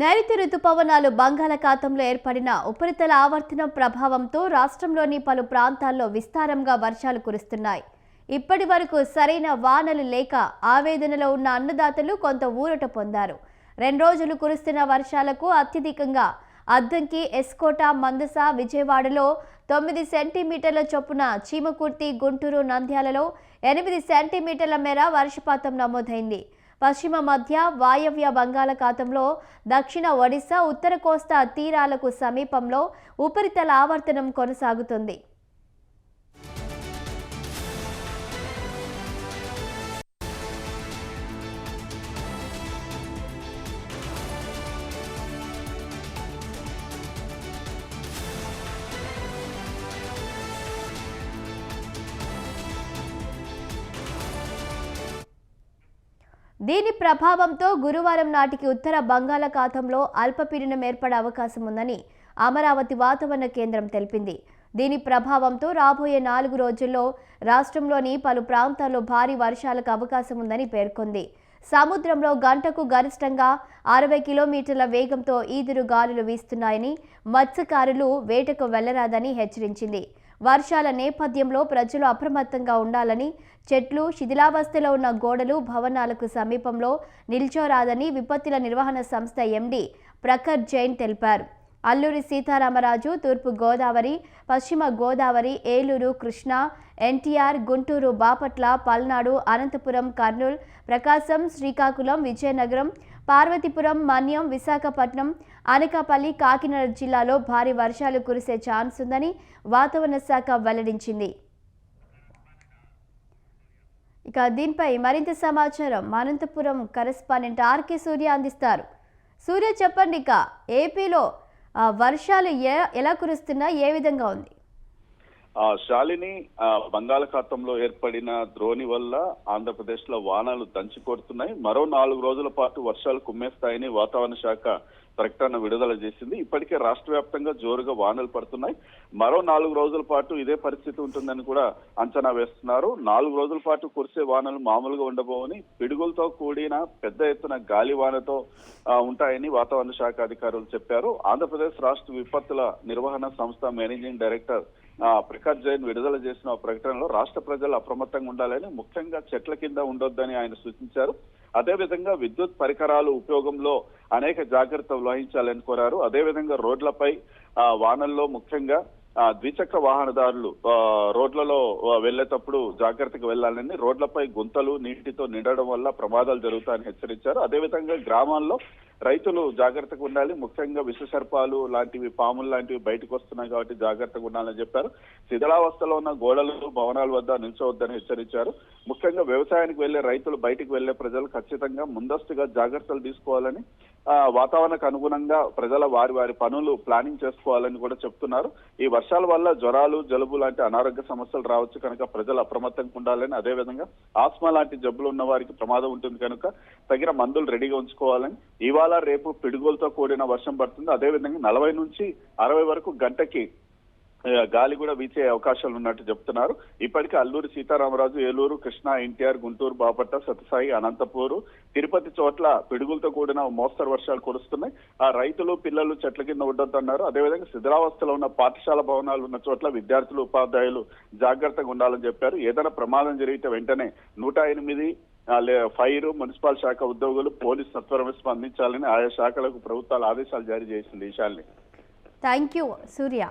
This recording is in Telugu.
నైరుతి రుతుపవనాలు బంగాళాఖాతంలో ఏర్పడిన ఉపరితల ఆవర్తనం ప్రభావంతో రాష్ట్రంలోని పలు ప్రాంతాల్లో విస్తారంగా వర్షాలు కురుస్తున్నాయి. ఇప్పటి వరకు సరైన వానలు లేక ఆవేదనలో ఉన్న అన్నదాతలు కొంత ఊరట పొందారు. 2 రోజులు కురుస్తున్న వర్షాలకు అత్యధికంగా అద్దంకి, ఎస్కోట, మందస, విజయవాడలో 9 సెంటీమీటర్ల చొప్పున, చీమకుర్తి, గుంటూరు, నంద్యాలలో 8 సెంటీమీటర్ల మేర వర్షపాతం నమోదైంది. పశ్చిమ మధ్య వాయవ్య బంగాళాఖాతంలో దక్షిణ ఒడిశా, ఉత్తర కోస్తా తీరాలకు సమీపంలో ఉపరితల ఆవర్తనం కొనసాగుతుంది. దీని ప్రభావంతో గురువారం నాటికి ఉత్తర బంగాళాఖాతంలో అల్పపీడనం ఏర్పడే అవకాశం ఉందని అమరావతి వాతావరణ కేంద్రం తెలిపింది. దీని ప్రభావంతో రాబోయే 4 రోజుల్లో రాష్ట్రంలోని పలు ప్రాంతాల్లో భారీ వర్షాలకు అవకాశం ఉందని పేర్కొంది. సముద్రంలో గంటకు గరిష్టంగా 60 కిలోమీటర్ల వేగంతో ఈదురు గాలులు వీస్తున్నాయని, మత్స్యకారులు వేటకు వెళ్లరాదని హెచ్చరించింది. వర్షాల నేపథ్యంలో ప్రజలు అప్రమత్తంగా ఉండాలని, చెట్లు, శిథిలావస్థలో ఉన్న గోడలు, భవనాలకు సమీపంలో నిల్చోరాదని విపత్తుల నిర్వహణ సంస్థ ఎండీ ప్రఖర్ జైన్ తెలిపారు. అల్లూరి సీతారామరాజు, తూర్పు గోదావరి, పశ్చిమ గోదావరి, ఏలూరు, కృష్ణా, ఎన్టీఆర్, గుంటూరు, బాపట్ల, పల్నాడు, అనంతపురం, కర్నూలు, ప్రకాశం, శ్రీకాకుళం, విజయనగరం, పార్వతీపురం, మన్యం, విశాఖపట్నం, అనకాపల్లి, కాకినాడ జిల్లాలో భారీ వర్షాలు కురిసే ఛాన్స్ ఉందని వాతావరణ శాఖ వెల్లడించింది. ఇక దీనిపై మరింత సమాచారం అనంతపురం కరెస్పాండెంట్ ఆర్కే సూర్య అందిస్తారు. సూర్య, చెప్పండి, ఇక ఏపీలో వర్షాలు ఎలా కురుస్తున్నా, ఏ విధంగా ఉంది? శాలిని, బంగాళాఖాతంలో ఏర్పడిన ద్రోణి వల్ల ఆంధ్రప్రదేశ్ లో వానలు దంచి కొడుతున్నాయి. మరో 4 రోజుల పాటు వర్షాలు కుమ్మేస్తాయని వాతావరణ శాఖ ప్రకటన విడుదల చేసింది. ఇప్పటికే రాష్ట్ర వ్యాప్తంగా జోరుగా వానలు పడుతున్నాయి. మరో 4 రోజుల పాటు ఇదే పరిస్థితి ఉంటుందని కూడా అంచనా వేస్తున్నారు. 4 రోజుల పాటు కురిసే వానలు మామూలుగా ఉండబోవని, పిడుగులతో కూడిన పెద్ద ఎత్తున గాలి వానతో ఉంటాయని వాతావరణ శాఖ అధికారులు చెప్పారు. ఆంధ్రప్రదేశ్ రాష్ట్ర విపత్తుల నిర్వహణ సంస్థ మేనేజింగ్ డైరెక్టర్ ప్రఖర్ జైన్ విడుదల చేసిన ప్రకటనలో రాష్ట్ర ప్రజలు అప్రమత్తంగా ఉండాలని, ముఖ్యంగా చెట్ల కింద ఉండొద్దని ఆయన సూచించారు. అదేవిధంగా విద్యుత్ పరికరాలు ఉపయోగంలో అనేక జాగ్రత్తలు వహించాలని కోరారు. అదేవిధంగా రోడ్లపై వానల్లో ముఖ్యంగా ద్విచక్ర వాహనదారులు రోడ్లలో వెళ్లేటప్పుడు జాగ్రత్తగా వెళ్లాలని, రోడ్లపై గుంతలు నీటితో నిండడం వల్ల ప్రమాదాలు జరుగుతాయని హెచ్చరించారు. అదేవిధంగా గ్రామాల్లో రైతులు జాగ్రత్తగా ఉండాలి, ముఖ్యంగా విషసర్పాలు లాంటివి, పాములు లాంటివి బయటకు వస్తున్నాయి కాబట్టి జాగ్రత్తగా ఉండాలని చెప్పారు. శిథిలావస్థలో ఉన్న గోడలు, భవనాల వద్ద నిల్చోవద్దని హెచ్చరించారు. ముఖ్యంగా వ్యవసాయానికి వెళ్లే రైతులు, బయటకు వెళ్లే ప్రజలు ఖచ్చితంగా ముందస్తుగా జాగ్రత్తలు తీసుకోవాలని, వాతావరణకు అనుగుణంగా ప్రజల వారి పనులు ప్లానింగ్ చేసుకోవాలని కూడా చెప్తున్నారు. ఈ వర్షాల వల్ల జ్వరాలు, జలుబు లాంటి అనారోగ్య సమస్యలు రావచ్చు కనుక ప్రజలు అప్రమత్తంగా ఉండాలని, అదేవిధంగా ఆస్మా లాంటి జబ్బులు ఉన్న వారికి ప్రమాదం ఉంటుంది కనుక తగిన మందులు రెడీగా ఉంచుకోవాలని. ఇవాళ రేపు పిడుగులతో కూడిన వర్షం పడుతుంది. అదేవిధంగా 40 నుంచి 60 వరకు గంటకి గాలి కూడా వీచే అవకాశాలు ఉన్నట్టు చెప్తున్నారు. ఇప్పటికే అల్లూరి సీతారామరాజు, ఏలూరు, కృష్ణా, ఎన్టీఆర్, గుంటూరు, బాపట్ల, సత్యసాయి, అనంతపూరు, తిరుపతి చోట్ల పిడుగులతో కూడిన మోస్తరు వర్షాలు కురుస్తున్నాయి. ఆ రైతులు, పిల్లలు చెట్ల కింద ఉండొద్దన్నారు. అదేవిధంగా శిథిలావస్థలో ఉన్న పాఠశాల భవనాలు ఉన్న చోట్ల విద్యార్థులు, ఉపాధ్యాయులు జాగ్రత్తగా ఉండాలని చెప్పారు. ఏదైనా ప్రమాదం జరిగితే వెంటనే 108 ఫైర్, మున్సిపల్ శాఖ ఉద్యోగులు, పోలీసు సత్వరమే స్పందించాలని ఆయా శాఖలకు ప్రభుత్వాలు ఆదేశాలు జారీ చేసింది. ఈ శాలిని. Thank you Surya.